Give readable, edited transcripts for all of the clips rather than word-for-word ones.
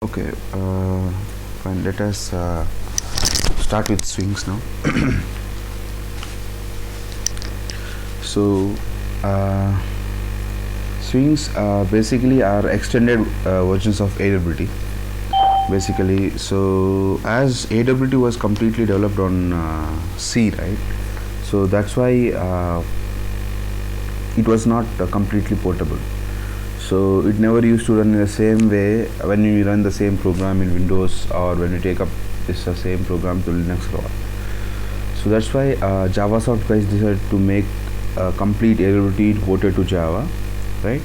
Okay, fine. Let us start with swings now. So, swings basically are extended versions of AWT. Basically, so as AWT was completely developed on C, right? So that's why it was not completely portable. So it never used to run in the same way when you run the same program in Windows or when you take up this same program to Linux or all. So that's why JavaSoft guys decided to make a complete AWT ported to Java, right?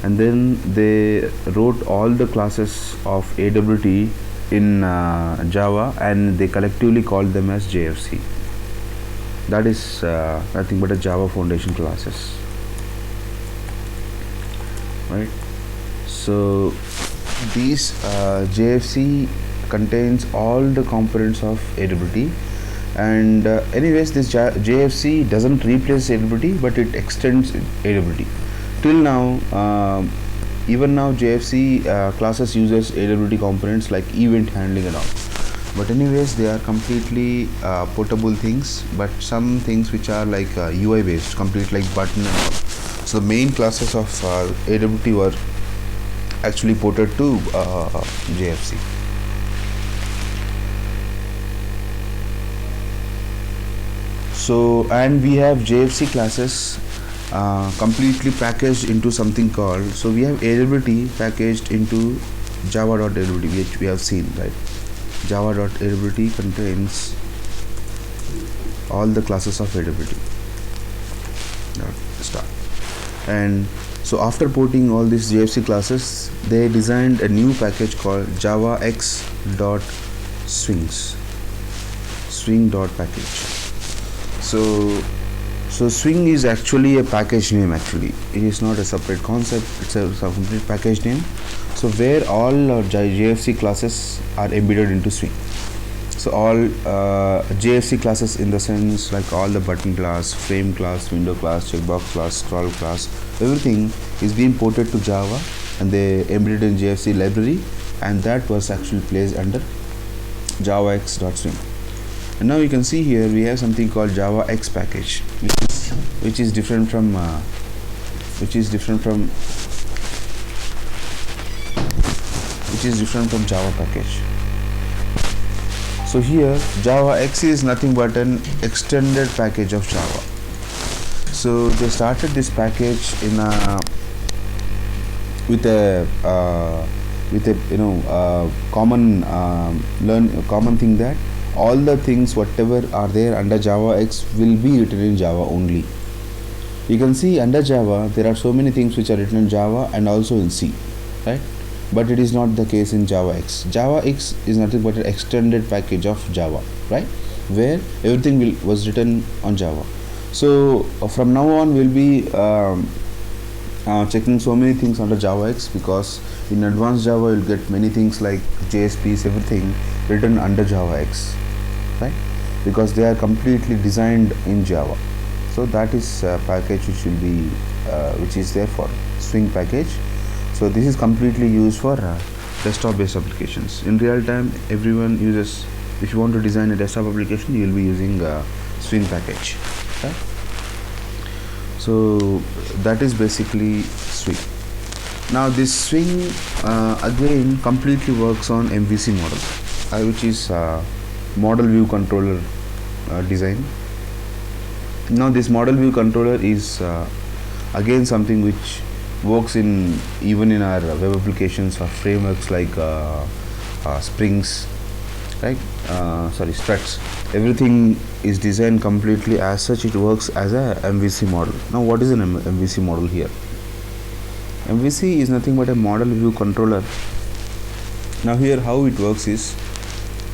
And then they wrote all the classes of AWT in Java and they collectively called them as JFC. That is nothing but a Java foundation classes. Right, so these JFC contains all the components of AWT, and anyways this JFC doesn't replace AWT but it extends AWT. Till now, even now JFC classes uses AWT components like event handling and all, but anyways they are completely portable things, but some things which are like UI based, complete like button and all. So the main classes of AWT were actually ported to JFC. So, and we have JFC classes completely packaged into something called, so we have AWT packaged into java.awt, which we have seen, right? Java.awt contains all the classes of AWT. Start. And so after porting all these JFC classes, they designed a new package called javax.swings, swing.package. So swing is actually a package name. Actually, it is not a separate concept, it's a complete package name. So where all JFC classes are embedded into swing. So all JFC classes in the sense like all the button class, frame class, window class, checkbox class, scroll class, everything is being ported to Java and they embedded in JFC library, and that was actually placed under javax.swing. And now you can see here we have something called javax package, which is different from Java package. So here JavaX is nothing but an extended package of Java. So they started this package in with a common thing that all the things whatever are there under JavaX will be written in Java only. You can see under Java there are so many things which are written in Java and also in C, right? But it is not the case in JavaX. JavaX is nothing but an extended package of Java, right? Where everything was written on Java. So from now on we'll be checking so many things under JavaX, because in advanced Java you'll get many things like JSPs, everything written under JavaX, right? Because they are completely designed in Java. So that is a package which will be which is there for swing package. So this is completely used for desktop based applications. In real time everyone uses, if you want to design a desktop application you will be using swing package, right? So that is basically swing. Now this swing again completely works on MVC model, which is model view controller design. Now this model view controller is again something which works even in our web applications or frameworks like Springs, right? Struts. Everything is designed completely as such. It works as a MVC model. Now what is an MVC model here? MVC is nothing but a model view controller. Now here how it works is,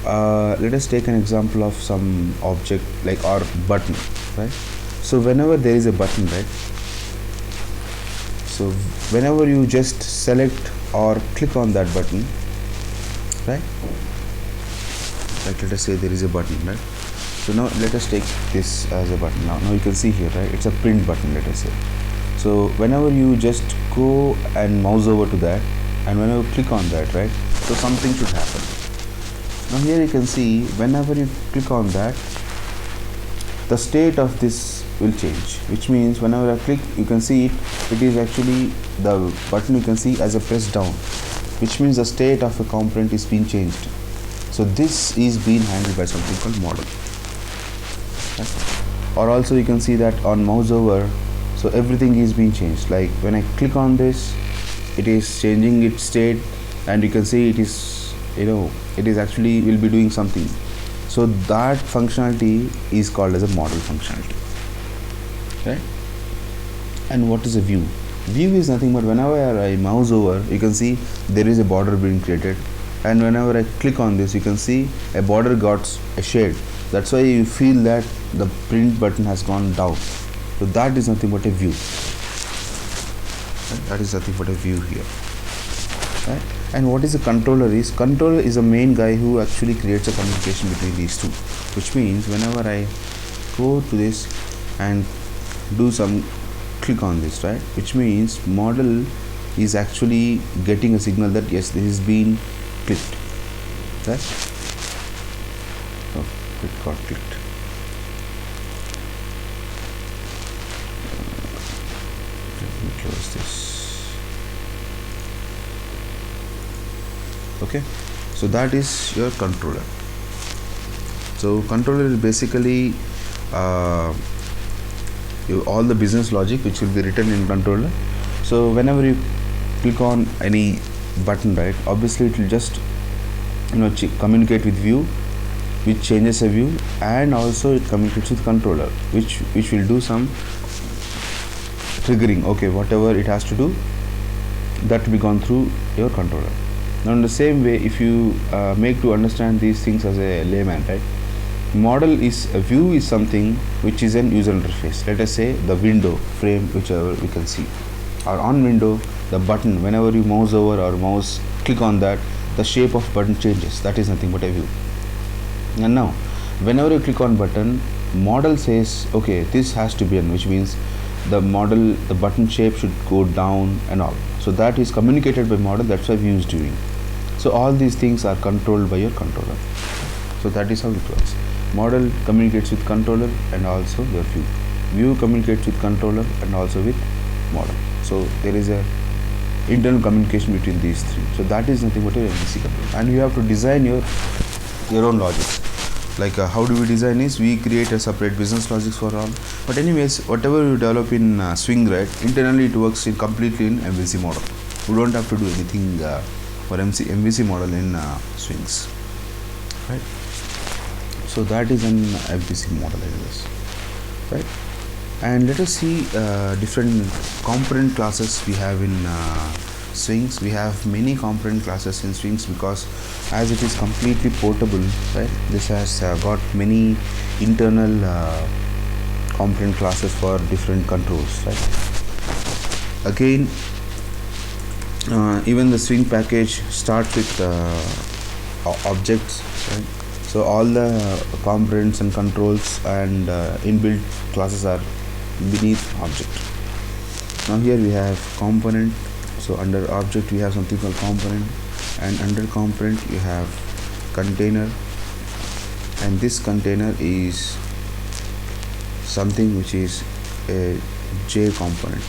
let us take an example of some object like our button, right? So whenever there is a button, right? So whenever you just select or click on that button, right? Like let us say there is a button, right? So now let us take this as a button. Now you can see here, right? It's a print button, let us say. So whenever you just go and mouse over to that, and whenever you click on that, right, so something should happen. Now here you can see whenever you click on that, the state of this will change, which means whenever I click, you can see it is actually the button you can see as a press down, which means the state of a component is being changed. So this is being handled by something called model. Or also you can see that on mouse over, so everything is being changed. Like when I click on this, it is changing its state, and you can see it is, it is actually will be doing something. So that functionality is called as a model functionality, right? And what is a view? View is nothing but whenever I mouse over, you can see there is a border being created, and whenever I click on this, you can see a border got a shade. That's why you feel that the print button has gone down. So that is nothing but a view. Right? That is nothing but a view here. Right? And what is a controller is? Controller is a main guy who actually creates a communication between these two. Which means whenever I go to this and do some click on this, right? Which means model is actually getting a signal that yes, this is being clicked. Right? Oh, it got clicked. Let me close this. Okay, so that is your controller. So controller is basically all the business logic which will be written in controller. So whenever you click on any button, right, obviously it will just communicate with view, which changes a view, and also it communicates with controller, which will do some triggering. Okay, whatever it has to do, that will be gone through your controller. Now in the same way, if you make to understand these things as a layman, right, model is a view is something which is an user interface. Let us say the window frame, whichever we can see, or on window the button, whenever you mouse over or mouse click on that, the shape of button changes. That is nothing but a view. And now whenever you click on button, model says okay, this has to be on, which means the button shape should go down and all. So that is communicated by model. That's why view is doing. So all these things are controlled by your controller. So that is how it works. Model communicates with controller and also your view. View communicates with controller and also with model. So there is a internal communication between these three. So that is nothing but a MVC controller. And you have to design your own logic. Like how do we design is we create a separate business logics for all. But anyways, whatever you develop in Swing, right, internally it works completely in MVC model. You don't have to do anything for MVC model in Swings, right? So that is an MVC model anyways, right? And let us see different component classes we have in Swings. We have many component classes in Swings because as it is completely portable, right, this has got many internal component classes for different controls, right? Again, even the Swing package starts with objects, right? So all the components and controls and inbuilt classes are beneath object. Now here we have component. So under object we have something called component, and under component you have container, and this container is something which is a J component.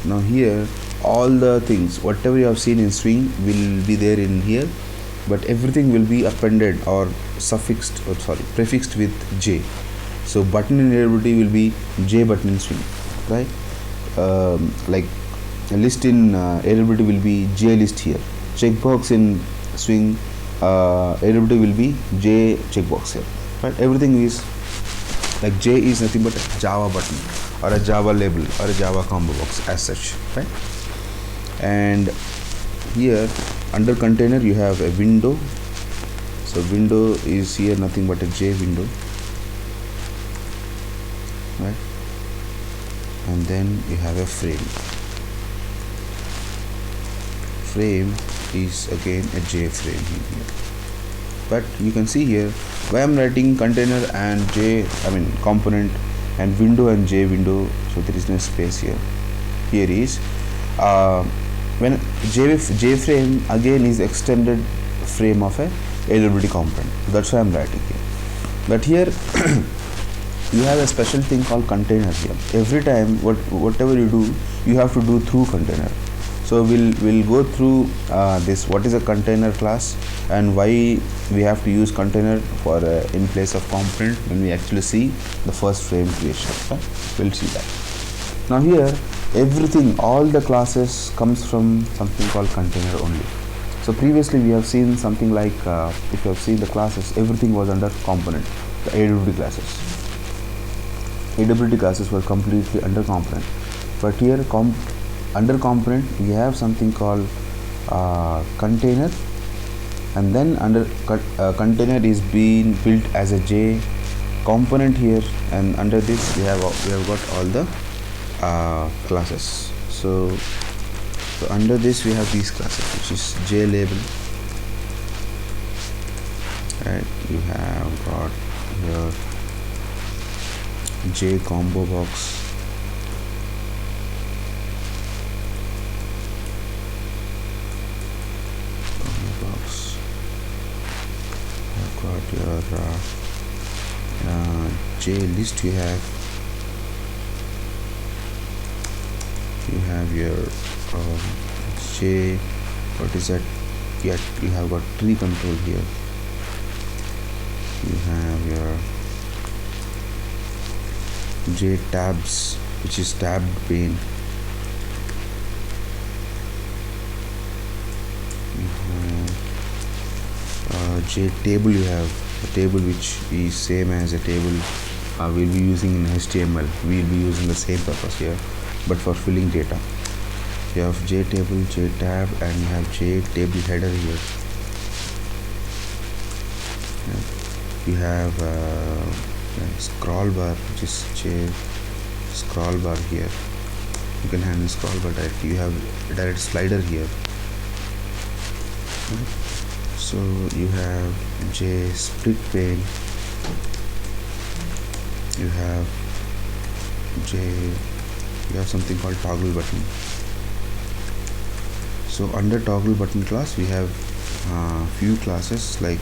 Now here all the things whatever you have seen in Swing will be there in here, but everything will be appended or prefixed with J. So button in availability will be J button in Swing, right? Like a list in availability will be J list here. Checkbox in Swing availability will be J checkbox here, right? Everything is like J is nothing but a Java button or a Java label or a Java combo box as such, right? And here under container you have a window. So window is here nothing but a J window, right? And then you have a frame. Frame is again a JFrame here. But you can see here why I'm writing container and component and window and J window, so there is no space here. Here is when JFrame again is extended frame of a availability component. That's why I'm writing here. But here you have a special thing called container here. Every time whatever you do, you have to do through container. So we'll go through this, what is a container class and why we have to use container for in place of component when we actually see the first frame creation. Okay? We'll see that. Now here everything, all the classes comes from something called container only. So previously we have seen something like if you have seen the classes, everything was under component, the AWT classes. AWT classes were completely under component, but here under component we have something called container, and then under container is being built as a J component here, and under this we have got all the classes. So under this we have these classes, which is J label, right? You have got here J combo box, I've got your J list. You have your J, what is that? Yet you have got tree control here. You have your J tabs, which is tabbed pane. You have J table. You have a table which is same as a table we'll be using in HTML. We'll be using the same purpose here, but for filling data. You have J table, J tab, and you have J table header here. You have scroll bar, which is J scroll bar here. You can handle scroll bar directly. You have a direct slider here. So you have J split pane. You have something called toggle button. So under toggle button class we have few classes like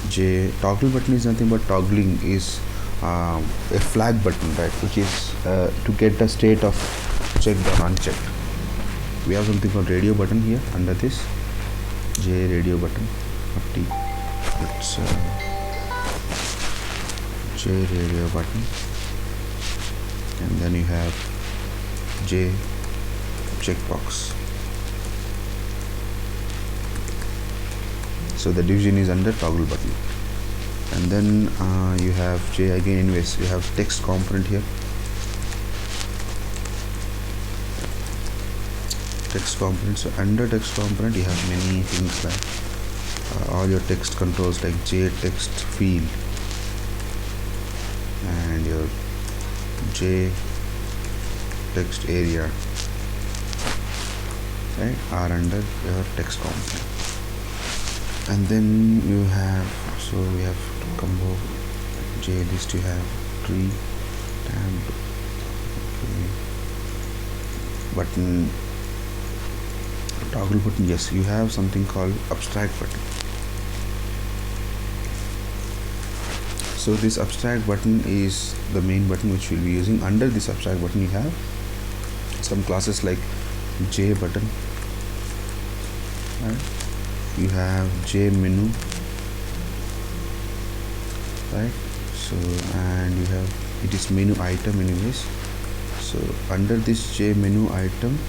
J toggle button is nothing but toggling is a flag button, right, which is to get the state of checked or unchecked. We have something called radio button here under this J radio button. It's J radio button, and then you have J checkbox. So the division is under toggle button, and then you have J again. Anyways, you have text component here. Text component. So under text component you have many things like all your text controls like J text field and your J text area, right, are under your text component. And then you have, so we have combo J list. You have tree, tab, button, toggle button. Yes, you have something called abstract button. So this abstract button is the main button which we'll be using. Under this abstract button you have some classes like J button, right? You have J menu, right? So and you have, it is menu item anyways. So under this J menu item,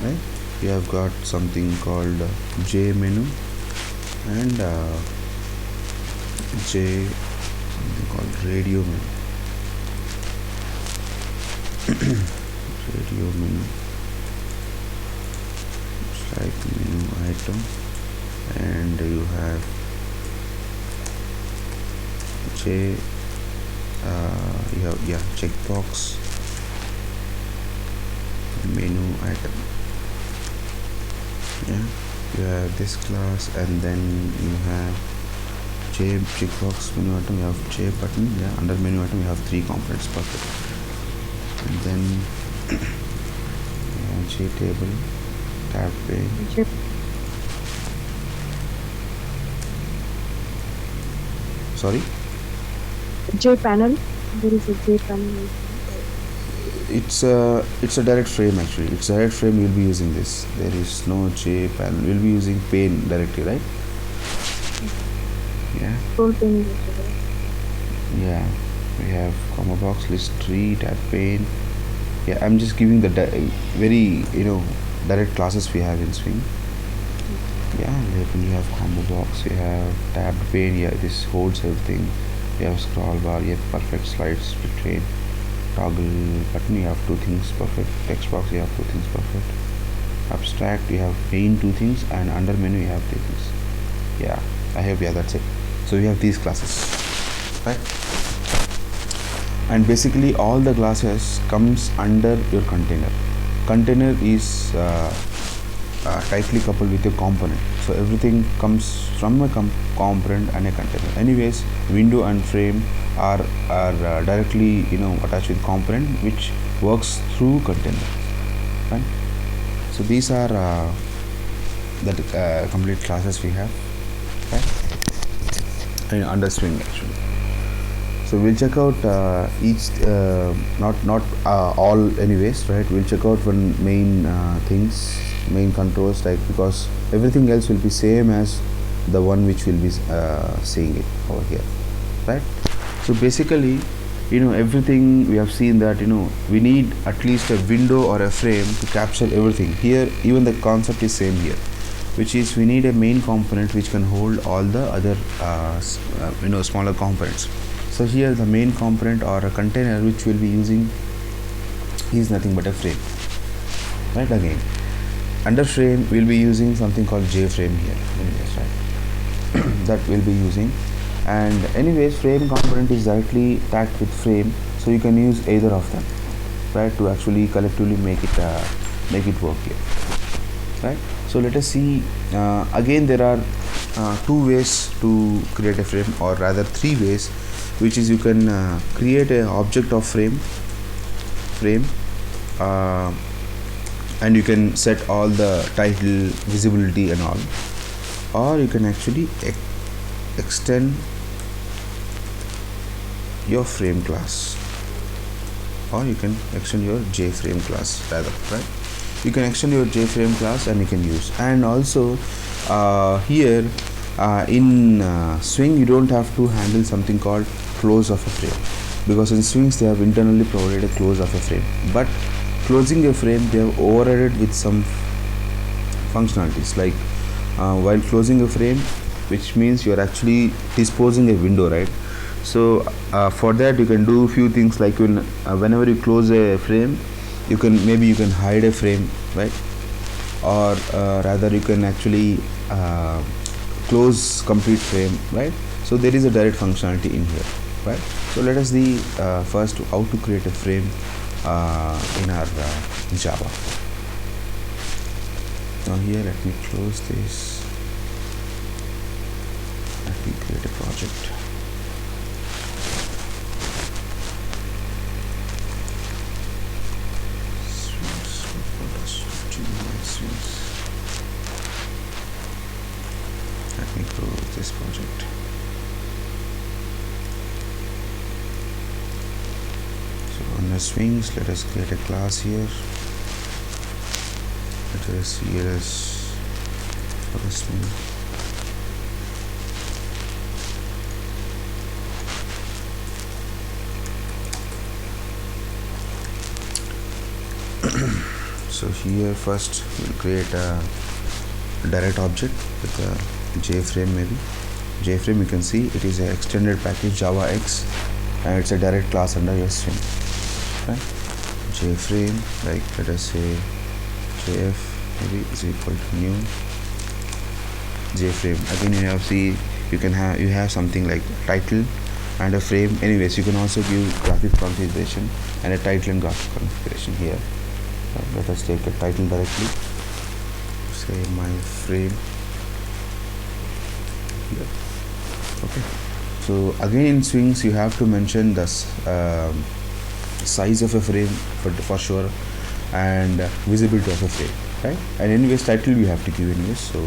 right, you have got something called J menu and J something called radio menu. Radio menu, it's like menu item, and you have J you have checkbox, menu item. Yeah, you have this class, and then you have J checkbox menu item. You have J button. Yeah, under menu item you have three components. Perfect. And then J table, tab pane. Sorry? J panel. There is a J panel. It's a direct frame actually. It's direct frame. We'll be using this. There is no J panel. We'll be using pane directly, right? Yeah. Full pane. Yeah. We have comma box, list tree, tab pane. Yeah, I'm just giving the very direct classes we have in Swing. Yeah, label, you have combo box, you have tabbed pane. Yeah, this holds everything. You have scroll bar, you have perfect slides, split train, toggle button, you have two things perfect. Text box, you have two things perfect. Abstract, you have main two things, and under menu you have three things. Yeah, I hope, yeah, that's it. So we have these classes, right? And basically all the classes comes under your container. Container is tightly coupled with a component, so everything comes from a component and a container. Anyways, window and frame are directly attached with component, which works through container, right? So these are the complete classes we have, right? And under Swing actually. So we'll check out each not all anyways, right? We'll check out one main main controls, like, because everything else will be same as the one which will be seeing it over here, right? So basically, everything we have seen that we need at least a window or a frame to capture everything. Here even the concept is same here, which is we need a main component which can hold all the other smaller components. So here the main component or a container which we'll be using is nothing but a frame, right? Again, under frame we'll be using something called JFrame here, anyways, right? That we'll be using. And anyways, frame component is directly tagged with frame, so you can use either of them, right, to actually collectively make it work here, right? So let us see. Again, there are two ways to create a frame, or rather three ways, which is you can create an object of frame, and you can set all the title, visibility and all, or you can actually extend your frame class, or you can extend your JFrame class rather, right? You can extend your JFrame class and you can use. And also here in Swing you don't have to handle something called close of a frame, because in Swings they have internally provided a close of a frame, but closing a frame they have overridden with some functionalities, like while closing a frame, which means you are actually disposing a window, right? So for that you can do few things, like whenever you close a frame, you can hide a frame, right? Or rather you can actually close complete frame, right? So there is a direct functionality in here, right? So let us see first how to create a frame in our Java. Now here, let me close this. Let me create a project. Let me close this project. So under Swings, let us create a class here. Let us here as first one. So here first we'll create a direct object with a JFrame. Maybe JFrame, you can see it is an extended package Java X, and it's a direct class under your Swing, right? JFrame, like let us say JF maybe is equal to new JFrame. Again you have something like title and a frame. Anyways, you can also give graphic configuration and a title and graphic configuration here. Let us take a title directly, say my frame here. Okay, so again in Swings you have to mention the size of a frame for sure, and visibility of a frame, right? And anyways, title we have to give anyways, so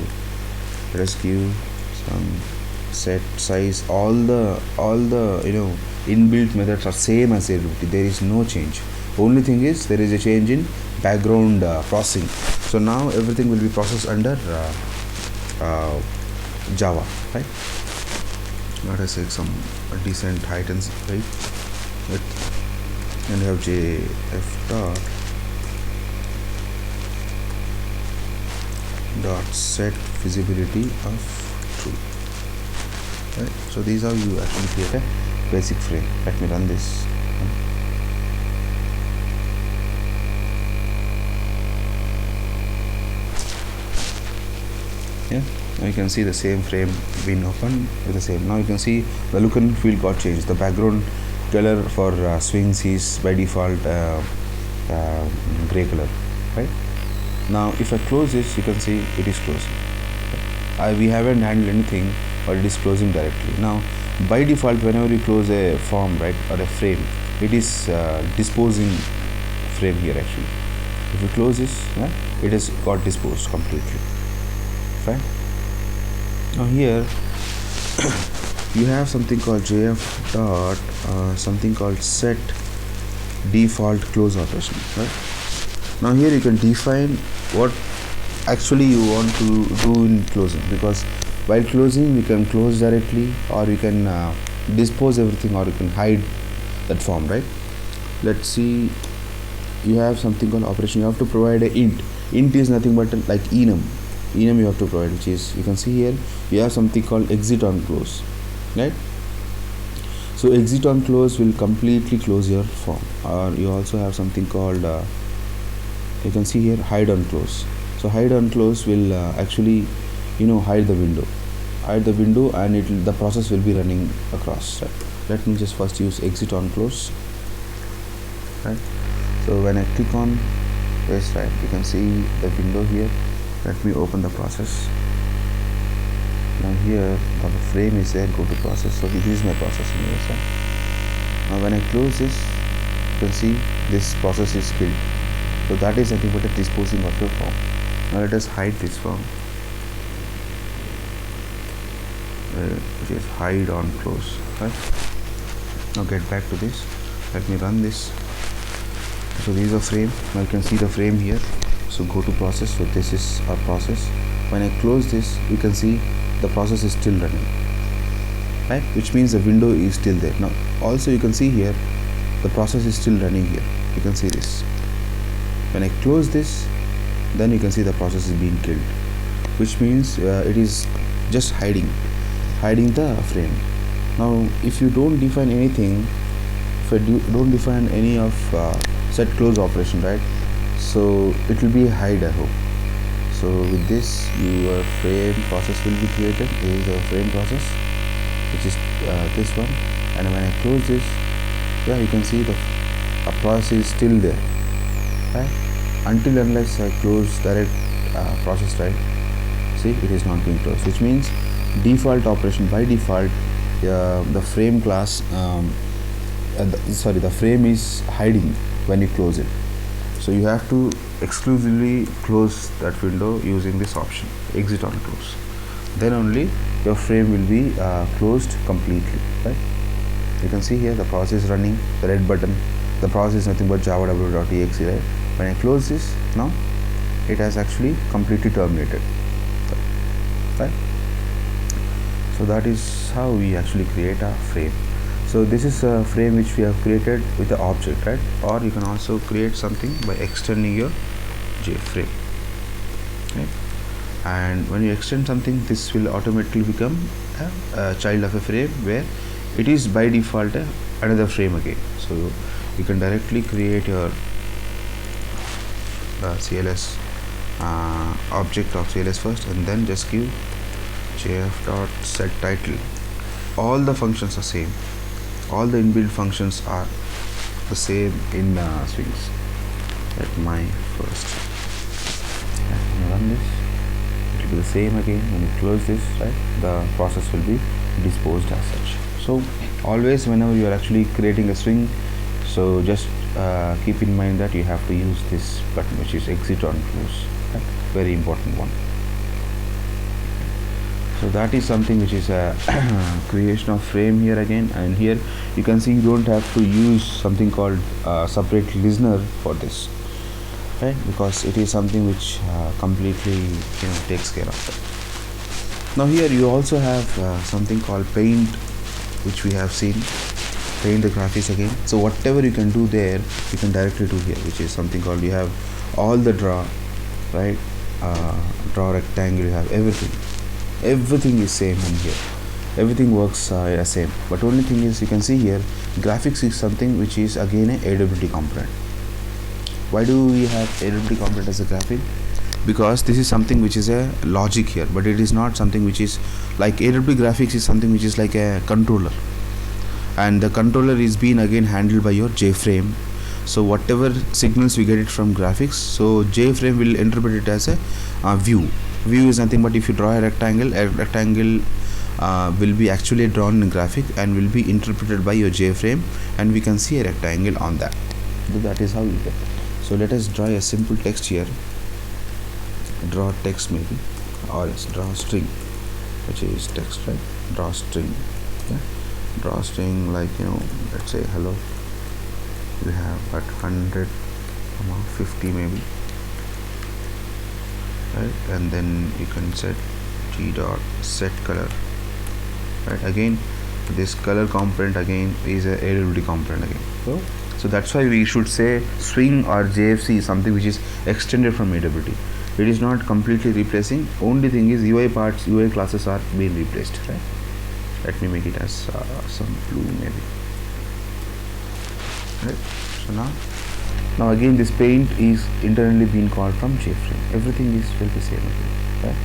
let us give some set size. All the inbuilt methods are same as availability. There is no change. Only thing is there is a change in background processing. So now everything will be processed under Java, right? Let us take some decent height and weight, and have dot set visibility of true, right? So these are you actually create a basic frame. Let me run this. Yeah, now you can see the same frame being opened with the same. Now you can see the look and feel got changed. The background color for swings is by default gray color, right? Now if I close this, you can see it is closing. We haven't handled anything, but it is closing directly. Now by default, whenever you close a form, right, or a frame, it is disposing frame here actually. If you close this, it has got disposed completely. Fine. Now here you have something called JF dot something called set default close operation, right? Now here you can define what actually you want to do in closing, because while closing you can close directly, or you can dispose everything, or you can hide that form, right? Let's see, you have something called operation. You have to provide a int is nothing but like enum you have to provide, which is, you can see here you have something called exit on close, right? So exit on close will completely close your form. Or you also have something called you can see here hide on close. So hide on close will actually hide the window, and the process will be running across, right? Let me just first use exit on close, right? So when I click on this, right, you can see the window here. Let me open the process. Now here the frame is there, go to process. So this is my process anyway, so now when I close this, you can see this process is killed. So that is nothing but a disposing of your form. Now let us hide this form, which is hide on close, right? Now get back to this. Let me run this. So this is a frame. Now you can see the frame here. So go to process. So this is our process. When I close this, you can see the process is still running, right? Which means the window is still there. Now also you can see here the process is still running here. You can see this. When I close this, then you can see the process is being killed, which means it is just hiding the frame. Now if you don't define anything, if I don't define any of set close operation, right, so it will be hide, I hope. So with this, your frame process will be created. This is the frame process, which is this one. And when I close this, yeah, you can see the process is still there, right? Until unless I close direct process, right? See, it is not being closed, which means default operation, by default the frame class the frame is hiding when you close it. So you have to exclusively close that window using this option, exit on close. Then only your frame will be closed completely, right? You can see here the process is running, the red button. The process is nothing but java.exe, right? When I close this, now it has actually completely terminated, right? So that is how we actually create a frame. So this is a frame which we have created with the object, right? Or you can also create something by extending your JFrame, right? And when you extend something, this will automatically become a child of a frame, where it is by default another frame again. So you can directly create your CLS object of CLS first, and then just give jf.setTitle. All the functions are same. All the inbuilt functions are the same in swings. Let my first run this. It will be the same again. When you close this, right, the process will be disposed as such. So always whenever you are actually creating a swing, so just keep in mind that you have to use this button, which is exit on close, right? Very important one. So that is something which is a creation of frame here again, and here you can see you don't have to use something called separate listener for this, right? Because it is something which completely takes care of that. Now here you also have something called paint, which we have seen. Paint the graphics again. So whatever you can do there, you can directly do here, which is something called, you have all the draw, right? Draw rectangle, you have everything is same in here, everything works same, but only thing is, you can see here graphics is something which is again a AWT component. Why do we have AWT component as a graphic? Because this is something which is a logic here, but it is not something which is like AWT graphics is something which is like a controller, and the controller is being again handled by your JFrame. So whatever signals we get it from graphics, so JFrame will interpret it as a view. View is nothing but if you draw a rectangle will be actually drawn in graphic and will be interpreted by your JFrame, and we can see a rectangle on that. So that is how you get it. So let us draw a simple text here. Draw text maybe, or yes, draw string, which is text, right? Draw string. Okay. Draw string like let's say hello. We have at 100, 50 maybe, right? And then you can set g dot set color, right? Again, this color component again is a AWT component again. So that's why we should say swing or JFC is something which is extended from AWT. It is not completely replacing. Only thing is UI parts, UI classes are being replaced, right? Let me make it as some blue maybe, right? So now again this paint is internally being called from JFrame. Everything is will be same again, right?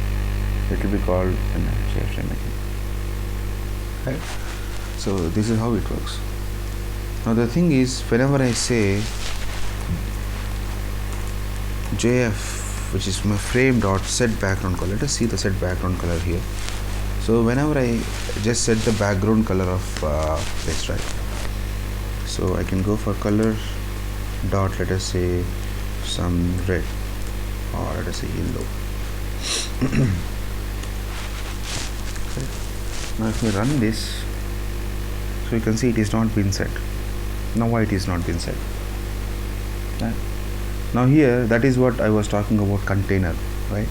It will be called in JFrame again, right? So this is how it works. Now the thing is, whenever I say JF, which is my frame dot set background color, let us see the set background color here. So whenever I just set the background color of this, right? So I can go for color dot, let us say some red, or let us say yellow. Okay. Now if we run this, so you can see it is not been set. Now why it is not been set? Right? Now here, that is what I was talking about, container, right?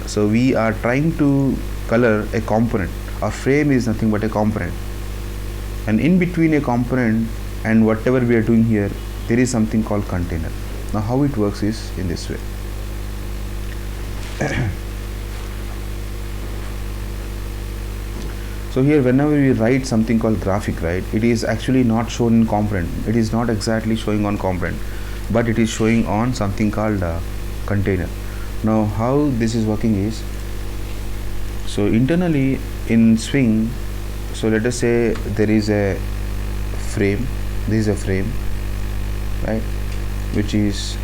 So we are trying to color a component. Our frame is nothing but a component, and in between a component and whatever we are doing here, there is something called container. Now how it works is in this way. So here whenever we write something called graphic, right, it is actually not shown in component. It is not exactly showing on component, but it is showing on something called container. Now how this is working is, so internally in swing, so let us say there is a frame, this is a frame, right, which is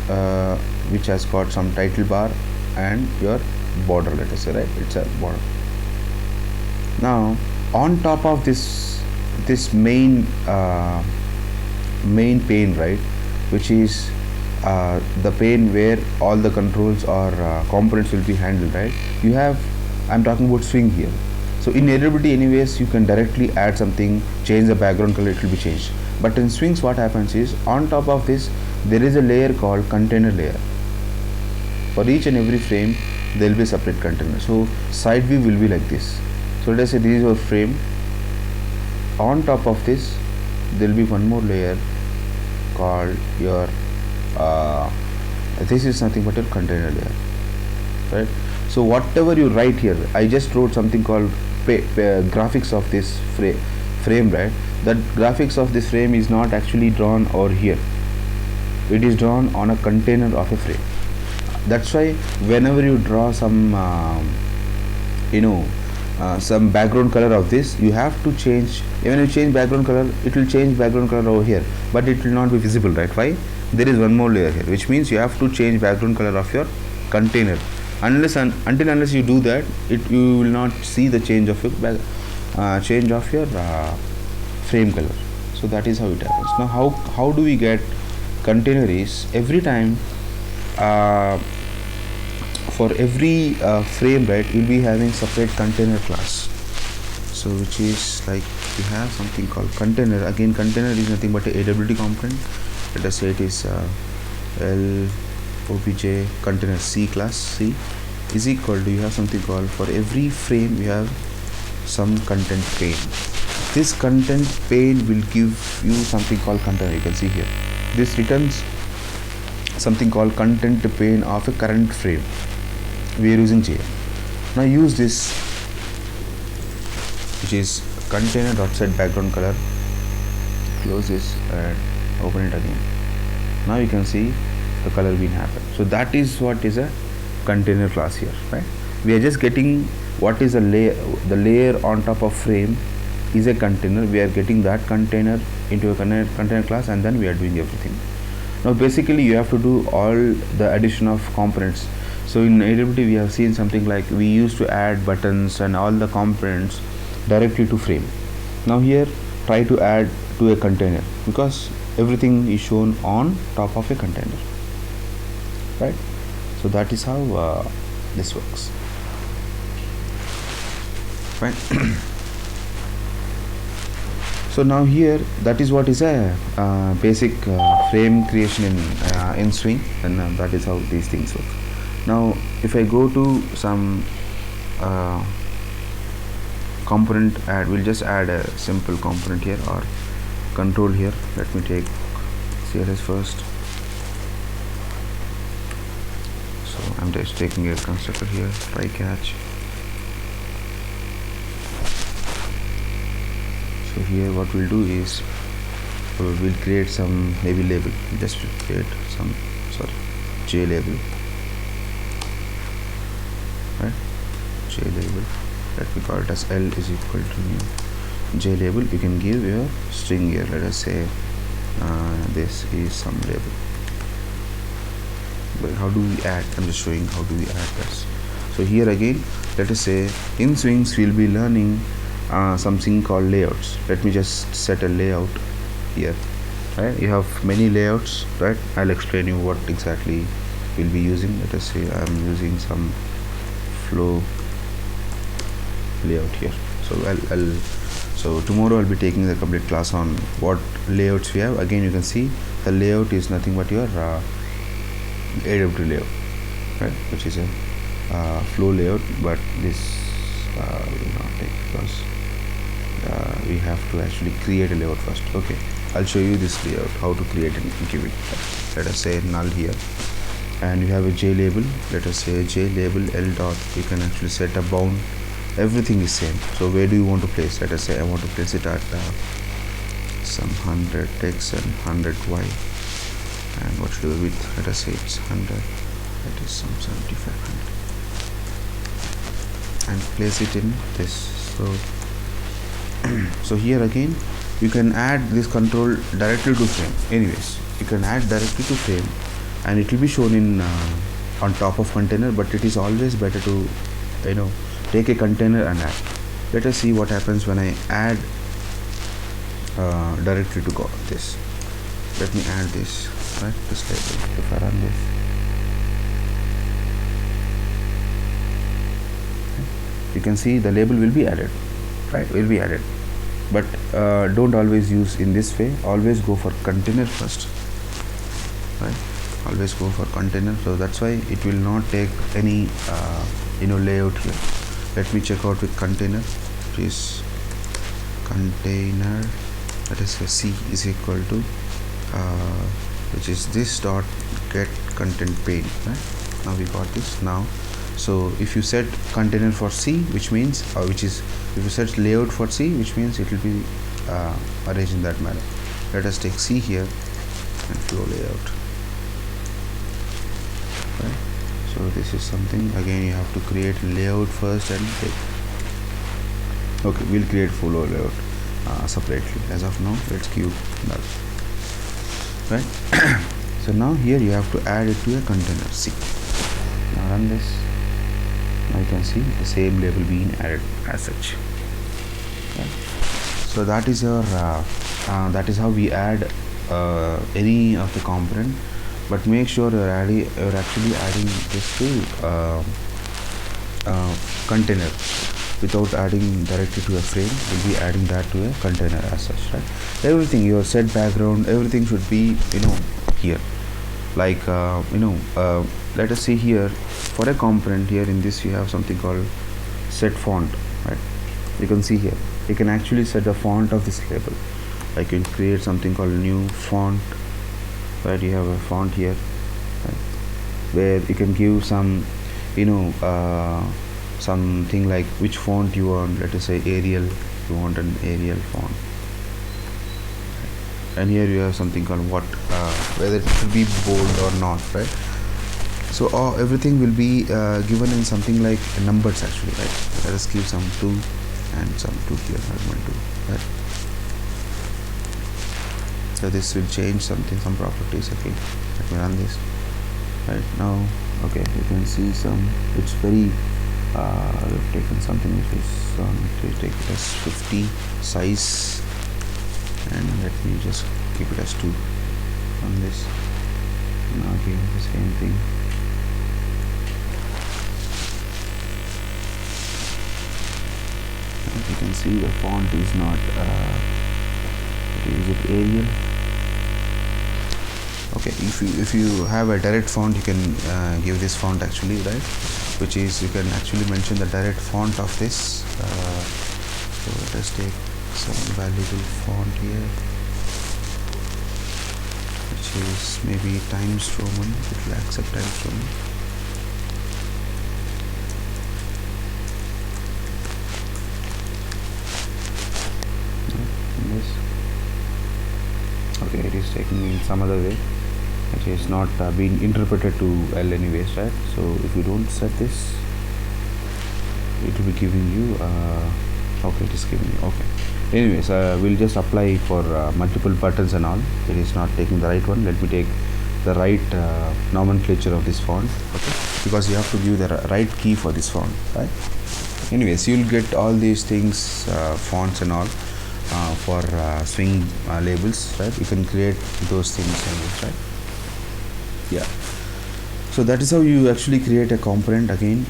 which has got some title bar and your border, let us say, right, it's a border. Now on top of this main pane, right, which is the pane where all the controls or components will be handled, right, you have, I'm talking about swing here. So in AWT anyways, you can directly add something, change the background color, it will be changed. But in swings what happens is, on top of this there is a layer called container layer. For each and every frame there will be a separate container. So side view will be like this. So let us say this is your frame. On top of this there will be one more layer called your this is nothing but a container layer, right? So whatever you write here, I just wrote something called graphics of this frame, right? That graphics of this frame is not actually drawn over here. It is drawn on a container of a frame. That's why whenever you draw some some background color of this, you have to change. Even if you change background color, it will change background color over here, but it will not be visible, right? Why? There is one more layer here, which means you have to change background color of your container. Unless you do that, you will not see the change of your frame color. So that is how it happens. Now how do we get container is every time for every frame, right, you'll be having separate container class. So which is like you have something called container. Again, container is nothing but a AWT component. Let us say it is LOBJ container C class. C is equal to, you have something called, for every frame you have some content pane. This content pane will give you something called container. You can see here, this returns something called content pane of a current frame. We are using JFrame. Now use this, which is container.set background color. Close this and open it again. Now you can see the color being happen. So that is what is a container class here, right? We are just getting what is a layer, the layer on top of frame is a container. We are getting that container into a container class, and then we are doing everything. Now basically you have to do all the addition of components. So in AWT we have seen something like we used to add buttons and all the components directly to frame. Now here try to add to a container, because everything is shown on top of a container, right? So that is how this works, right? So now here, that is what is a basic frame creation in Swing, and that is how these things work. Now if I go to some component add, we'll just add a simple component here, or control here. Let me take CLS first. So I'm just taking a constructor here, try catch. So here what we'll do is we'll create some maybe label. Just create some J label, right? J label. Let me call it as L is equal to new J label. You can give your string here. Let us say this is some label. But how do we add? I'm just showing how do we add this. So here again, let us say in Swings we'll be learning something called layouts. Let me just set a layout here, right? You have many layouts, right? I'll explain you what exactly we'll be using. Let us say I'm using some flow layout here. So so tomorrow I'll be taking the complete class on what layouts we have. Again, you can see the layout is nothing but your AWT layout, right, which is a flow layout, but this will not take, because we have to actually create a layout first. Okay, I'll show you this layout, how to create and give it. Let us say null here, and you have a J label. Let us say J label L dot. You can actually set a bound. Everything is same. So where do you want to place? Let us say I want to place it at some 100 x and 100 y, and what should do with, let us say it's 100, that is some 7500, and place it in this. So so here again you can add this control directly to frame. Anyways, you can add directly to frame, and it will be shown in on top of container, but it is always better to take a container and add. Let us see what happens when I add directly to this. Let me add this, right, this label. If I run this, you can see the label will be added, right, will be added. But don't always use in this way. Always go for container first, right? Always go for container. So that's why it will not take any layout here. Let me check out with container, which is container. Let us say C is equal to which is this dot get content pane, right? Now we got this now. So if you set container for C, which means if you set layout for C, which means it will be arranged in that manner. Let us take C here and flow layout, right? So this is something, again you have to create layout first and take. Okay, we'll create flow layout separately. As of now, let's keep null, right? So now here you have to add it to a container C. Now run this. Now you can see the same label being added as such, right? So that is your that is how we add any of the component, but make sure you're actually adding this to container. Without adding directly to a frame, we'll be adding that to a container as such, right? Everything, your set background, everything should be here. Like let us see here, for a component here in this you have something called set font, right? You can see here you can actually set the font of this label. Like you can create something called new font, right? You have a font here, right? Where you can give some something like which font you want. Let us say Arial, you want an Arial font, and here you have something called what, whether it should be bold or not, right? So everything will be given in something like numbers actually, right? Let us give some 2 and some 2 here, 1, 2, right? So this will change some properties. Okay, let me run this right now. Okay, you can see it's very we've taken something which is to take it as 50 size, and let me just keep it as 2 on this. Now again the same thing. As you can see, the font is not is it Arial? Okay, if you have a direct font, you can give this font actually, right? Which is, you can actually mention the direct font of this. So let us take some valuable font here, which is maybe Times Roman. It will accept Times Roman. Okay, it is taking in some other way. It is not being interpreted to L anyways, right? So if you don't set this, it will be giving you okay, it is giving you okay. Anyways, we'll just apply for multiple buttons and all. It is not taking the right one. Let me take the right nomenclature of this font, okay? Because you have to give the right key for this font, right? Anyways, you'll get all these things, fonts and all, for swing labels, right? You can create those things, right? Yeah, so that is how you actually create a component. Again,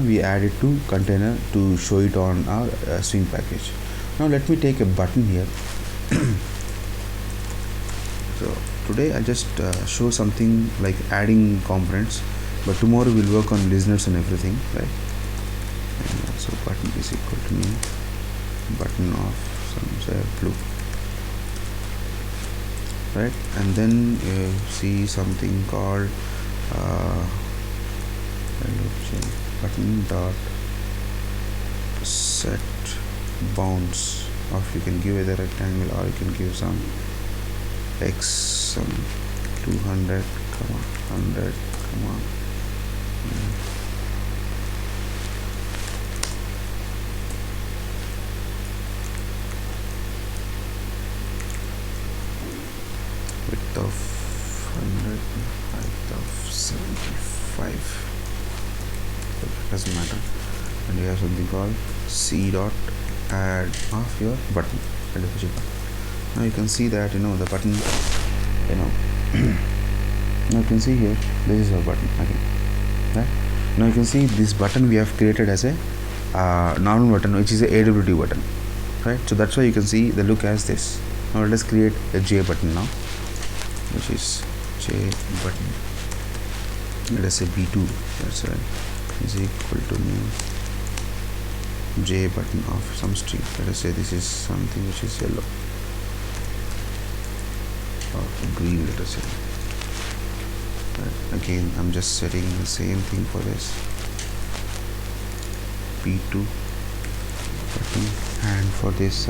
we add it to container to show it on our swing package. Now let me take a button here. So today I'll just show something like adding components, but tomorrow we'll work on listeners and everything, right? And so button is equal to new button of some say blue, right? And then you see something called button dot set bounds of, you can give either rectangle or you can give some x, some 200, 100, width of 100, height of 75. It doesn't matter. And you have something called c dot add of your button. Now you can see that the button, now you can see here this is our button again, right? Now you can see this button we have created as a normal button, which is a AWT button, right? So that's why you can see the look as this. Now let us create a J button now, which is J button. Let us say B2, that's right, is equal to new J button of some string. Let us say this is something which is yellow or green, let us say. Right. Again, I'm just setting the same thing for this B2 button, and for this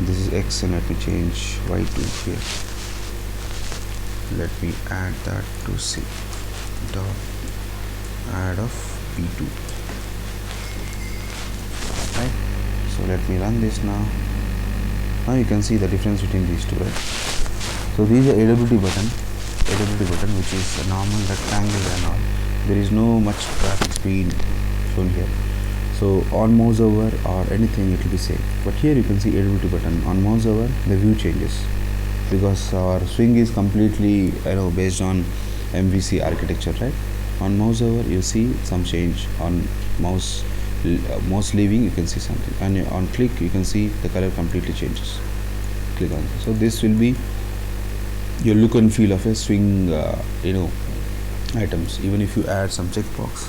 this is X, and let me change Y2 here. Let me add that to C dot add of B2. Right. So let me run this now. Now you can see the difference between these two, right? So this is a AWT button, which is a normal rectangle and all. There is no much graphics being shown here. So on mouse over or anything, it will be same. But here you can see AWT button. On mouse over, the view changes. because our swing is completely based on MVC architecture, right? On mouse over you see some change. On mouse leaving you can see something, and on click you can see the color completely changes. Click on this. So this will be your look and feel of a swing items. Even if you add some checkbox,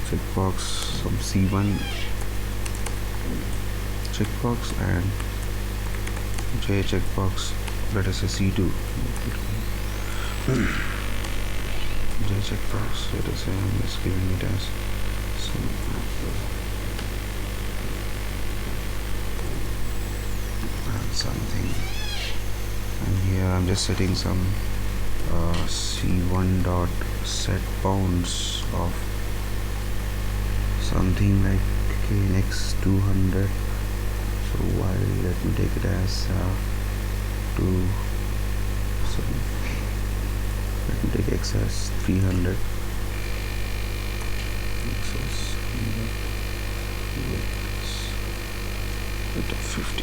some C1 checkbox and J checkbox, let us say C2. J checkbox, let us say I'm just giving it as something, and here I'm just setting some C1 dot set bounds of something like next 200. So while let me take it as 2, so let me take X as 300, X as 100, width of 50.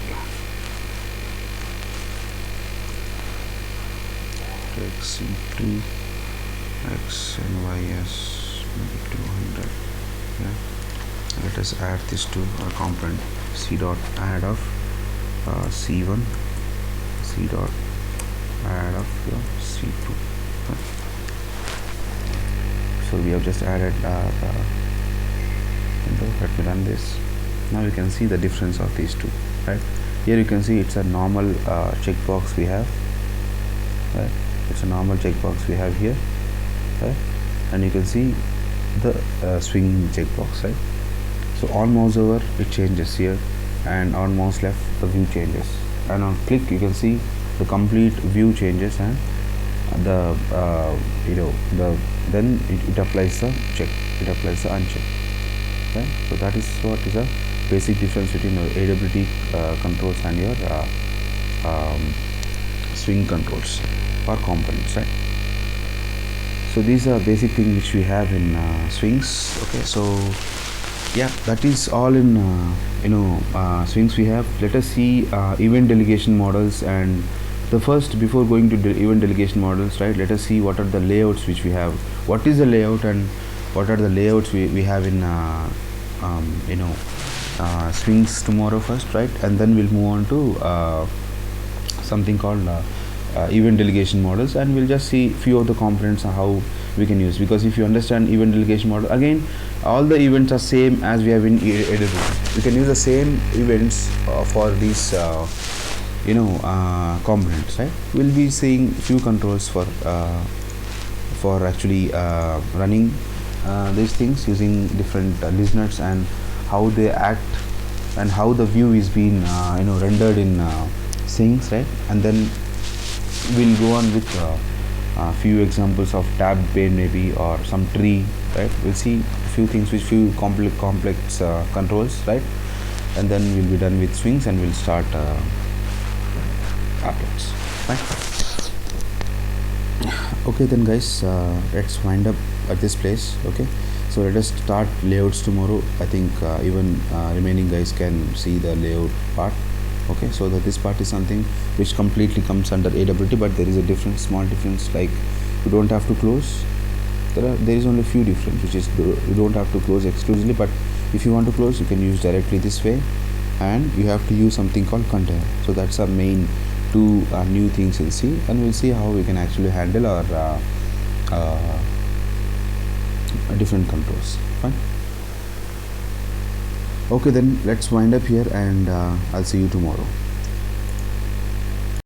Take C2, X and Y as maybe 200. Yeah. Let us add this to our component. C dot add of C1, C dot add of C2. So we have just added our let me run this. Now you can see the difference of these two, right? Here you can see it's a normal checkbox we have, right? It's a normal checkbox we have here, right? And you can see the swing checkbox, right? So on mouse over it changes here, and on mouse left the view changes, and on click you can see the complete view changes, and the then it applies the check, it applies the uncheck, right? So that is what is a basic difference between your AWT controls and your swing controls or components, right? So these are basic things which we have in swings. Okay, so yeah, that is all in swings we have. Let us see event delegation models. And the first, before going to event delegation models, right, let us see what are the layouts which we have. What is the layout and what are the layouts we have in swings tomorrow first, right? And then we'll move on to something called event delegation models, and we'll just see few of the components and how we can use, because if you understand event delegation model, again all the events are same as we have in AWT. We can use the same events for these components, right? We'll be seeing few controls for actually running these things using different listeners and how they act and how the view is being rendered in swings, right? And then we'll go on with a few examples of tab pane maybe, or some tree, right? We'll see a few things with few complex controls, right? And then we'll be done with swings and we'll start applets, right? Okay then guys, let's wind up at this place. Okay, so let us start layouts tomorrow. I think even remaining guys can see the layout part. Okay, so that this part is something which completely comes under AWT, but there is a difference, small difference, like you don't have to close. There is only a few difference, which is you don't have to close exclusively, but if you want to close you can use directly this way, and you have to use something called container. So that's our main two new things in C, and we'll see how we can actually handle our different controls. Fine. Okay, then let's wind up here, and I'll see you tomorrow.